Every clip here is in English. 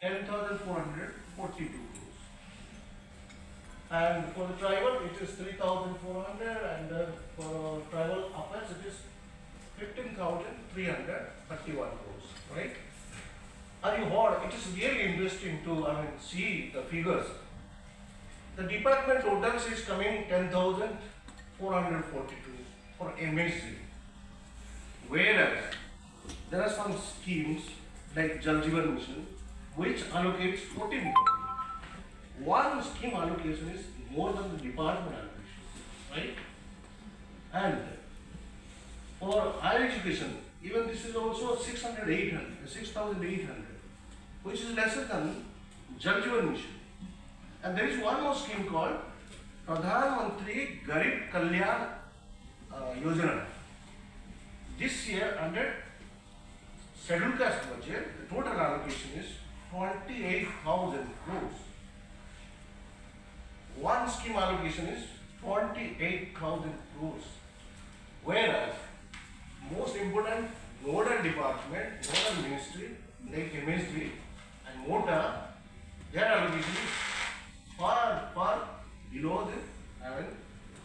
10,442 crores. And for the tribal, it is 3,400, and for tribal uppers, it is 15,331 crores, right? Are you heard? It is really interesting to see the figures. The department totals is coming 10,442 for MSc. Whereas there are some schemes like Jal Jeevan Mission which allocates 14,000. One scheme allocation is more than the department allocation, right? And for higher education, even this is also 6,800, which is lesser than Jal Jeevan Mission. And there is one more scheme called Pradhan Mantri Garib Kalyan Yojana. This year under scheduled caste budget, the total allocation is 28,000 crores. One scheme allocation is 28,000 crores. Whereas most important nodal department, nodal ministry like MSD and MOTA, their allocation is far below the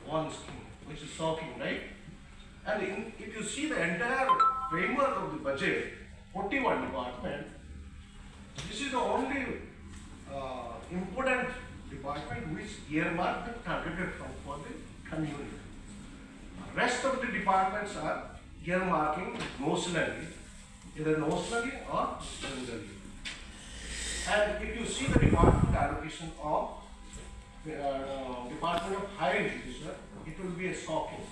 one scheme, which is shocking, right? And if you see the entire framework of the budget, 41 department, this is the only important department which earmarked and targeted for the community. Rest of the departments are earmarking notionally, either notionally or generally. And if you see the department allocation of Department of Higher Education, it will be a shocking.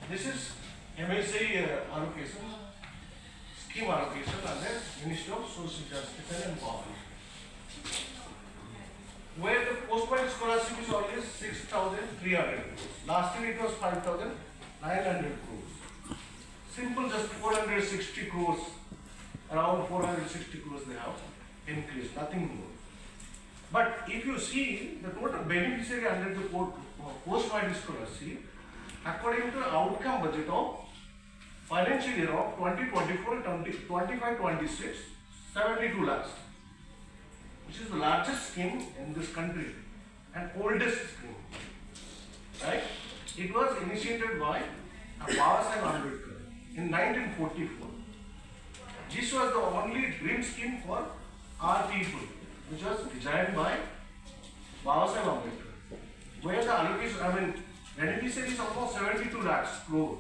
This is MSc allocation, scheme allocation under Ministry of Social Justice and Empowerment. Where the postgraduate scholarship is only 6,300 crores. Last year it was 5,900 crores. Simple, just 460 crores, around 460 crores they have increased, nothing more. But if you see the total beneficiary under the postgraduate scholarship, according to the outcome budget of financial year of 2024-25-26, 72 lakhs, which is the largest scheme in this country and oldest scheme, right? It was initiated by Babasaheb Ambedkar in 1944. This was the only dream scheme for our people, which was designed by Babasaheb Ambedkar, where the allocation, beneficiary is almost 72 lakhs crore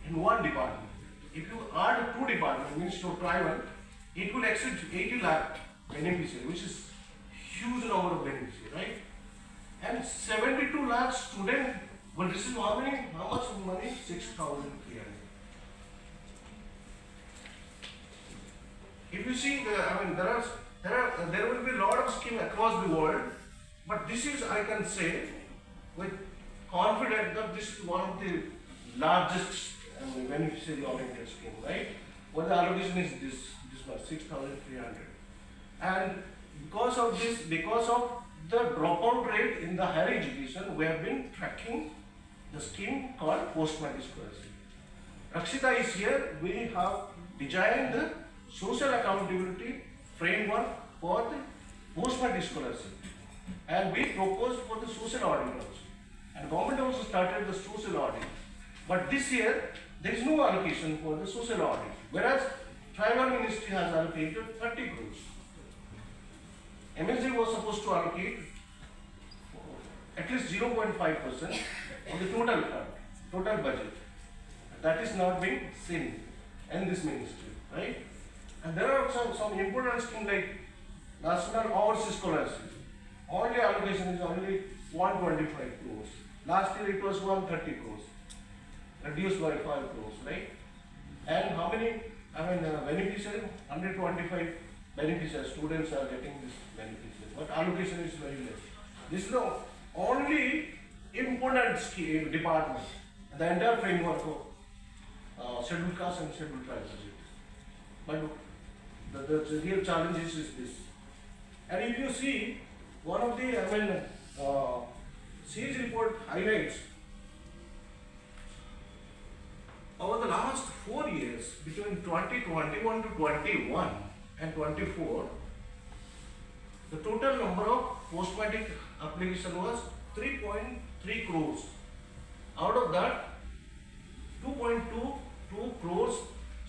in one department. If you add two departments, means to tribal, it will exceed 80 lakh beneficiary, which is huge number of beneficiary, right? And 72 lakh student will receive how much money? 6,300. If you see, there will be a lot of schemes across the world, but this is, I can say with confidence, that this is one of the largest beneficiary oriented scheme, right? What the allocation is this much, 6,300. And because of this, because of the dropout rate in the higher education, we have been tracking the scheme called post-matric scholarship. Rakshita is here. We have designed the social accountability framework for the post-matric scholarship, and we proposed for the social audit also. And government also started the social audit. But this year there is no allocation for the social audit, whereas tribal ministry has allocated 30 crores. MSD was supposed to allocate at least 0.5% of the total fund, total budget. That is not being seen in this ministry, right? And there are some important schemes like National Overseas Scholarship. Only allocation is only 125 crores. Last year it was 130 crores, reduced by 5 crores, right? And how many, beneficiary, 125 beneficiary students are getting this beneficiary, but allocation is very less. This is the only important scheme, department, the entire framework of scheduled caste and scheduled tribe budget. But the real challenge is this. And if you see, one of the Siege report highlights over the last 4 years, between 2021 to 21 and 24, the total number of post-matric application was 3.3 crores. Out of that, 2.22 crores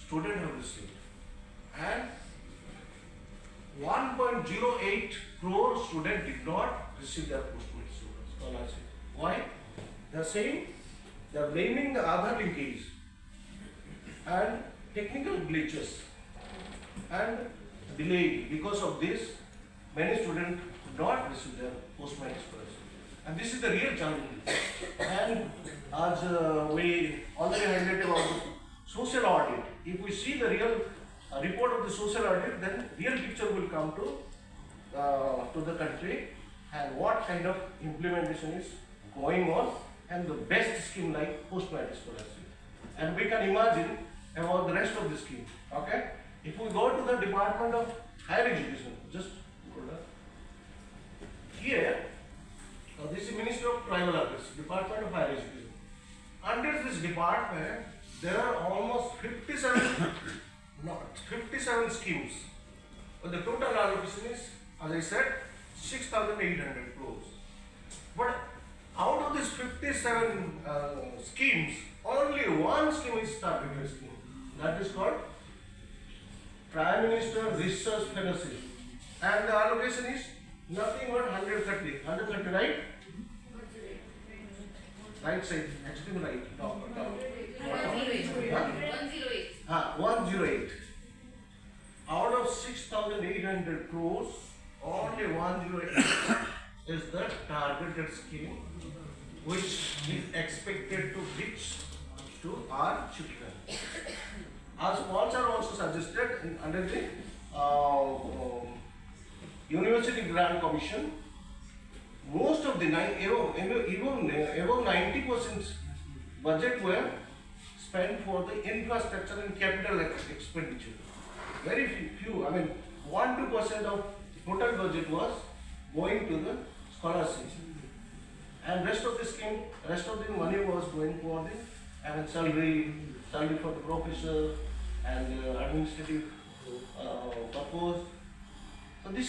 students have received, and 1.08 crore students did not receive their post-matric scholarship. Why? They are saying, they are blaming the Aadhaar linkage and technical glitches and delay. Because of this, many students do not receive their post-matric scholarship. And this is the real challenge. And as we already highlighted about the social audit, if we see the real report of the social audit, then real picture will come to the country and what kind of implementation is going on and the best scheme like post-matric scholarship. And we can imagine about the rest of the scheme. Okay? If we go to the Department of Higher Education, just hold on. Here, this is Ministry of Tribal Affairs, Department of Higher Education. Under this department, there are almost 57 schemes. But the total allocation is, as I said, 6,800 crores. But out of these 57 schemes, only one scheme is targeted scheme. That is called Prime Minister Research Fellowship. And the allocation is nothing but 130. 130, right? Right side, actually right. No, 108. Out of 6,800 crores, only 108 is the targeted scheme which is expected to reach to our children. As Paul sir also suggested under the University Grant Commission, most of the even above 90% budget were spent for the infrastructure and capital expenditure. Very few, 1-2% of total budget was going to the scholarship, and rest of the money was going for the salary for the professor and administrative purpose